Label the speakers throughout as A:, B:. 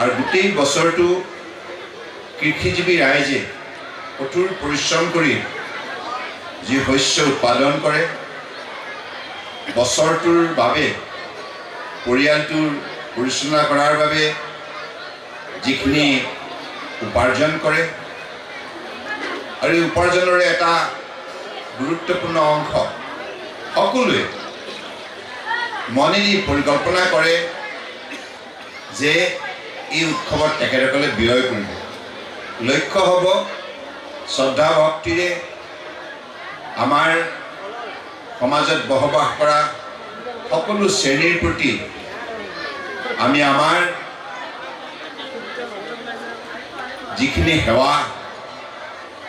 A: আৰু গোটেই বছৰটো কৃষিজীৱী ৰাইজে কঠোৰ পৰিশ্ৰম কৰি যি শস্য উৎপাদন কৰে বছৰটোৰ বাবে পৰিয়ালটোৰ পৰিচালনা কৰাৰ বাবে যিখিনি উপাৰ্জন কৰে আৰু এই উপাৰ্জনৰে এটা গুৰুত্বপূৰ্ণ অংশ সকলোৱে মনেদি পৰিকল্পনা কৰে যে এই উৎসৱত তেখেতসকলে ব্যয় কৰিব। লক্ষ্য হ'ব শ্ৰদ্ধা ভক্তিৰে আমাৰ সমাজত বসবাস কৰা সকলো শ্ৰেণীৰ প্ৰতি আমি আমাৰ যিখিনি সেৱা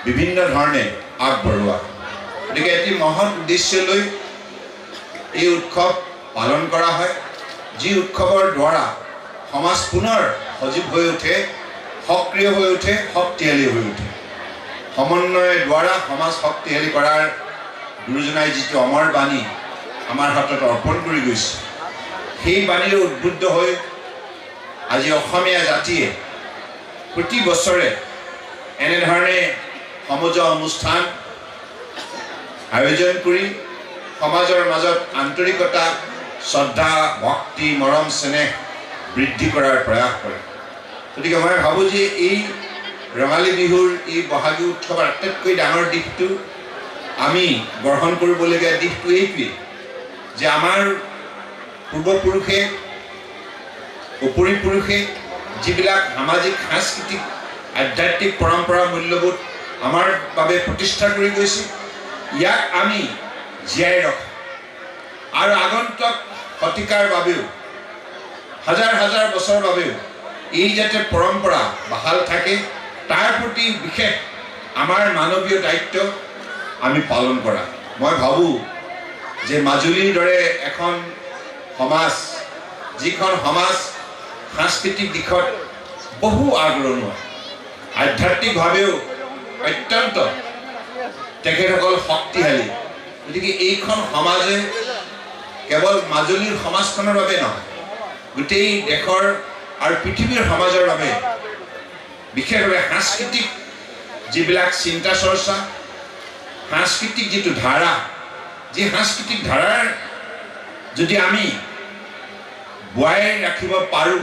A: বিভিন্ন ধৰণে আগবঢ়োৱা। গতিকে এটি মহৎ উদ্দেশ্য লৈ এই উৎসৱ পালন কৰা হয়, যি উৎসৱৰ দ্বাৰা সমাজ পুনৰ সজীৱ হৈ উঠে, সক্ৰিয় হৈ উঠে, শক্তিশালী হৈ উঠে। সমন্বয়ৰ দ্বাৰা সমাজ শক্তিশালী কৰাৰ গুৰুজনাই যিটো অমৰ বাণী আমাৰ হাতত অৰ্পণ কৰি গৈছে, সেই বাণীৰে উদ্বুদ্ধ হৈ আজি অসমীয়া জাতিয়ে প্ৰতি বছৰে এনেধৰণে সমজুৱা অনুষ্ঠান আয়োজন কৰি সমাজৰ মাজত আন্তৰিকতা, শ্ৰদ্ধা, ভক্তি, মৰম, চেনেহ বৃদ্ধি কৰাৰ প্ৰয়াস কৰে। গতিকে মই ভাবোঁ যে এই ৰঙালী বিহুৰ এই বহাগী উৎসৱৰ আটাইতকৈ ডাঙৰ দিশটো আমি গ্ৰহণ কৰিবলগীয়া দিশটো এইটোৱেই যে আমাৰ পূৰ্বপুৰুষে উপৰিপুৰুষে যিবিলাক সামাজিক সাংস্কৃতিক আধ্যাত্মিক পৰম্পৰা মূল্যবোধ আমাৰ বাবে প্ৰতিষ্ঠা কৰি গৈছে, ইয়াক আমি জীয়াই ৰখা আৰু আগন্তুক শতিকাৰ বাবেও হাজাৰ হাজাৰ বছৰৰ বাবেও এই যাতে পৰম্পৰা বাহাল থাকে তাৰ প্ৰতি বিশেষ আমাৰ মানৱীয় দায়িত্ব আমি পালন কৰা। মই ভাবোঁ যে মাজুলীৰ দৰে এখন সমাজ, যিখন সমাজ সাংস্কৃতিক দিশত বহু আগৰণুৱা, আধ্যাত্মিকভাৱেও অত্যন্ত তেখেতসকল শক্তিশালী। গতিকে এইখন সমাজে কেৱল মাজুলীৰ সমাজখনৰ বাবে নহয়, গোটেই দেশৰ আৰু পৃথিৱীৰ সমাজৰ বাবে বিশেষভাৱে সাংস্কৃতিক যিবিলাক চিন্তা চৰ্চা, সাংস্কৃতিক যিটো ধাৰা, যি সাংস্কৃতিক ধাৰাৰ যদি আমি বোৱাই ৰাখিব পাৰোঁ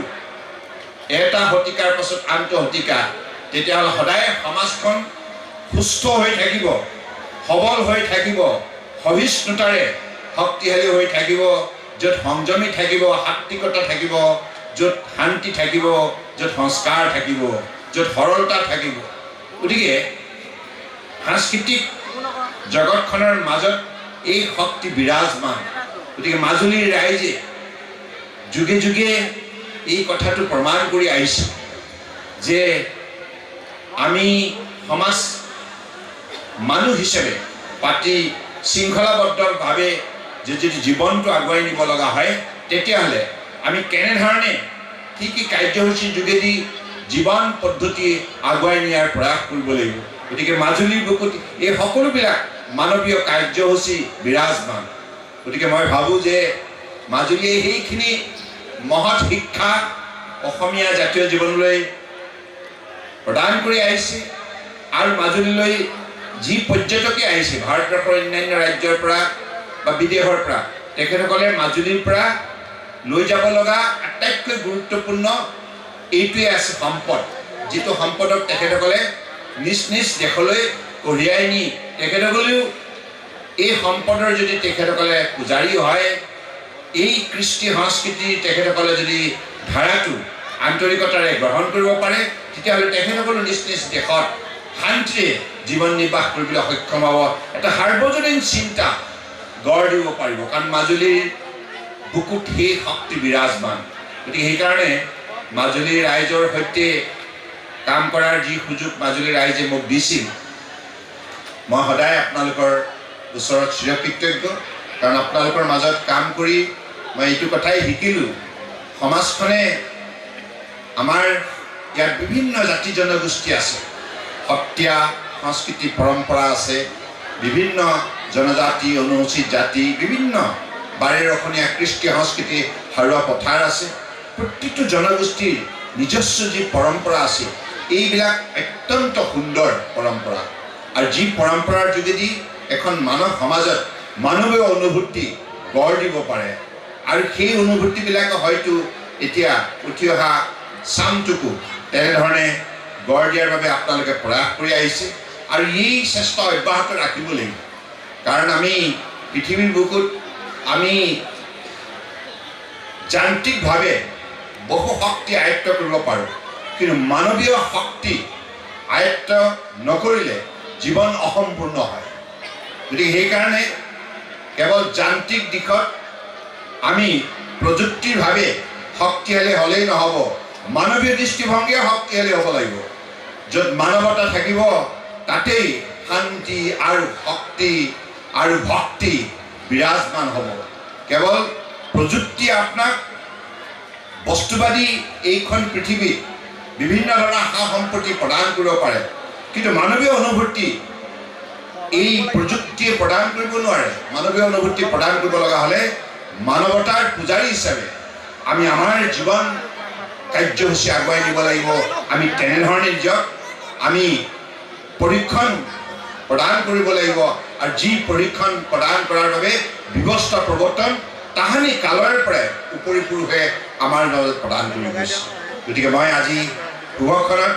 A: এটা শতিকাৰ পাছত আনটো শতিকা, তেতিয়াহ'লে সদায় সমাজখন সুস্থ হৈ থাকিব, সবল হৈ থাকিব, সহিষ্ণুতাৰে শক্তিশালী হৈ থাকিব, য'ত সংযমী থাকিব, সাত্বিকতা থাকিব, য'ত শান্তি থাকিব, য'ত সংস্কাৰ থাকিব, য'ত সৰলতা থাকিব। গতিকে সাংস্কৃতিক জগতখনৰ মাজত এই শক্তি বিৰাজমান। গতিকে মাজুলীৰ ৰাইজে যুগে যুগে এই কথাটো প্ৰমাণ কৰি আহিছে যে আমি সমাজ মানুহ হিচাপে পাতি শৃংখলাবদ্ধভাৱে যদি জীৱনটো আগুৱাই নিব লগা হয়, তেতিয়াহ'লে আমি কেনেধৰণে কি কি কাৰ্যসূচীৰ যোগেদি জীৱন পদ্ধতি আগুৱাই নিয়াৰ প্ৰয়াস কৰিব লাগিব। গতিকে মাজুলীৰ বুকুত এই সকলোবিলাক মানৱীয় কাৰ্যসূচী বিৰাজমান। গতিকে মই ভাবোঁ যে মাজুলীয়ে সেইখিনি মহৎ শিক্ষা অসমীয়া জাতীয় জীৱনলৈ প্ৰদান কৰি আহিছে আৰু মাজুলীলৈ যি পৰ্যটকে আহিছে ভাৰতবৰ্ষৰ অন্যান্য ৰাজ্যৰ পৰা বা বিদেশৰ পৰা, তেখেতসকলে মাজুলীৰ পৰা লৈ যাব লগা আটাইতকৈ গুৰুত্বপূৰ্ণ এইটোৱে আছে সম্পদ, যিটো সম্পদক তেখেতসকলে নিজ নিজ দেশলৈ কঢ়িয়াই নি তেখেতসকলেও এই সম্পদৰ যদি তেখেতসকলে পূজাৰী হয়, এই কৃষ্টি সংস্কৃতিৰ তেখেতসকলে যদি ধাৰাটো আন্তৰিকতাৰে গ্ৰহণ কৰিব পাৰে, তেতিয়াহ'লে তেখেতসকলে নিজ নিজ দেশত শান্তিৰে জীৱন নিৰ্বাহ কৰিবলৈ সক্ষম হ'ব, এটা সাৰ্বজনীন চিন্তা গঢ় দিব পাৰিব। কাৰণ মাজুলীৰ বুকুত সেই শক্তি বিৰাজমান। গতিকে সেইকাৰণে মাজুলীৰ ৰাইজৰ সৈতে কাম কৰাৰ যি সুযোগ মাজুলীৰ ৰাইজে মোক দিছিল, মই সদায় আপোনালোকৰ ওচৰত চিৰকৃতজ্ঞ। কাৰণ আপোনালোকৰ মাজত কাম কৰি মই এইটো কথাই শিকিলোঁ, সমাজখনে আমাৰ ইয়াত বিভিন্ন জাতি জনগোষ্ঠী আছে, সত্ৰীয়া সংস্কৃতি পৰম্পৰা আছে, বিভিন্ন জনজাতি, অনুসূচিত জাতি, বিভিন্ন বাৰে ৰখনীয়া কৃষ্টি সংস্কৃতি হাৰুৱা পথাৰ আছে। প্ৰত্যেকটো জনগোষ্ঠীৰ নিজস্ব যি পৰম্পৰা আছে এইবিলাক অত্যন্ত সুন্দৰ পৰম্পৰা আৰু যি পৰম্পৰাৰ যোগেদি এখন মানৱ সমাজত মানৱীয় অনুভূতি গঢ় দিব পাৰে আৰু সেই অনুভূতিবিলাক হয়তো এতিয়া উঠি অহা চামটোকো তেনেধৰণে গঢ় দিয়াৰ বাবে আপোনালোকে প্ৰয়াস কৰি আহিছে আৰু এই চেষ্টা অব্যাহত ৰাখিব লাগিব কাৰণ আমি পৃথিৱীৰ বুকুত আমি যান্ত্ৰিকভাৱে বহু শক্তি আয়ত্ত কৰিব পাৰোঁ কিন্তু মানৱীয় শক্তি আয়ত্ত নকৰিলে জীৱন অসম্পূৰ্ণ হয় গতিকে সেইকাৰণে কেৱল যান্ত্ৰিক দিশত আমি প্ৰযুক্তিৰভাৱে শক্তিশালী হ'লেই নহ'ব মানৱীয় দৃষ্টিভংগীয়ে শক্তিশালী হ'ব লাগিব য'ত মানৱতা থাকিব তাতেই শান্তি আৰু শক্তি আৰু ভক্তি বিৰাজমান হ'ব কেৱল প্ৰযুক্তি আপোনাক বস্তুবাদী এইখন পৃথিৱীত বিভিন্ন ধৰণৰ সা সম্পত্তি প্ৰদান কৰিব পাৰে কিন্তু মানৱীয় অনুভূতি এই প্ৰযুক্তিয়ে প্ৰদান কৰিব নোৱাৰে মানৱীয় অনুভূতি প্ৰদান কৰিব লগা হ'লে মানৱতাৰ পূজাৰী হিচাপে আমি আমাৰ জীৱন কাৰ্যসূচী আগুৱাই নিব লাগিব আমি তেনেধৰণে নিজক আমি পৰীক্ষণ প্ৰদান কৰিব লাগিব আৰু যি পৰীক্ষণ প্ৰদান কৰাৰ বাবে ব্যৱস্থা প্ৰৱৰ্তন তাহানি কালৰ পৰাই উপৰি পুৰুষে আমাৰ মাজত প্ৰদান কৰি গৈছে গতিকে মই আজি শুভক্ষণত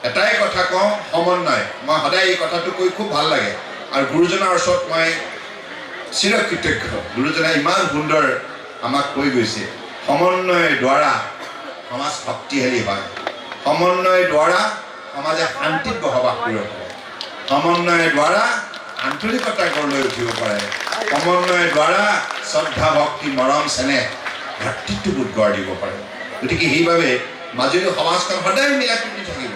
A: এটাই কথা কওঁ সমন্বয় মই সদায় এই কথাটো কৈ খুব ভাল লাগে আৰু গুৰুজনাৰ ওচৰত মই চিৰকৃতজ্ঞ গুৰুজনাই ইমান সুন্দৰ আমাক কৈ গৈছে সমন্বয়ৰ দ্বাৰা সমাজ শক্তিশালী হয় সমন্বয়ৰ দ্বাৰা সমাজে শান্তিত বসবাস কৰিব পাৰে সমন্বয়ৰ দ্বাৰা আন্তৰিকতা গঢ় লৈ উঠিব পাৰে সমন্বয়ৰ দ্বাৰা শ্ৰদ্ধা ভক্তি মৰম চেনেহ ভাতৃত্ববোধ গঢ় দিব পাৰে গতিকে সেইবাবে মাজুলী সমাজখন সদায় মিলা প্ৰীতি থাকিব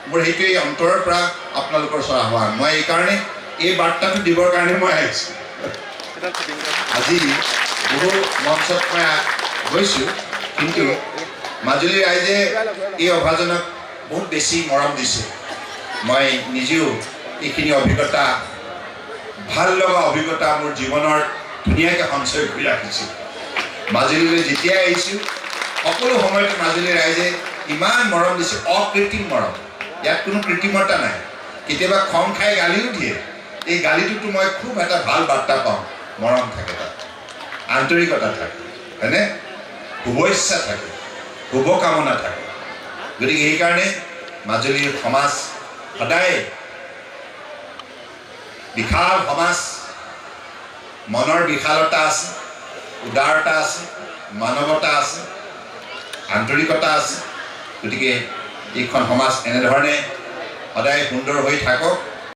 A: মোৰ সেইটোৱেই অন্তৰৰ পৰা আপোনালোকৰ ওচৰত আহ্বান মই এইকাৰণে এই বাৰ্তাটো দিবৰ কাৰণে মই আহিছোঁ আজি বহু মঞ্চত মই গৈছোঁ কিন্তু মাজুলী ৰাইজে এই অভাজনক বহুত বেছি মৰম দিছে মই নিজেও এইখিনি অভিজ্ঞতা ভাল লগা অভিজ্ঞতা মোৰ জীৱনৰ ধুনীয়াকৈ সঞ্চয় কৰি ৰাখিছোঁ মাজুলীলৈ যেতিয়াই আহিছোঁ সকলো সময়তে মাজুলী ৰাইজে ইমান মৰম দিছে অকৃত্ৰিম মৰম ইয়াত কোনো কৃত্ৰিমতা নাই কেতিয়াবা খং খাই গালিও দিয়ে এই গালিটোতো মই খুব এটা ভাল বাৰ্তা পাওঁ মৰম থাকে তাত আন্তৰিকতা থাকে হয়নে শুভ ইচ্ছা থাকে শুভকামনা থাকে গতিকে সেইকাৰণে মাজুলীৰ সমাজ সদায় বিশাল সমাজ মনৰ বিশালতা আছে উদাৰতা আছে মানৱতা আছে আন্তৰিকতা আছে গতিকে এইখন সমাজ এনেধৰণে সদায় সুন্দৰ হৈ থাকক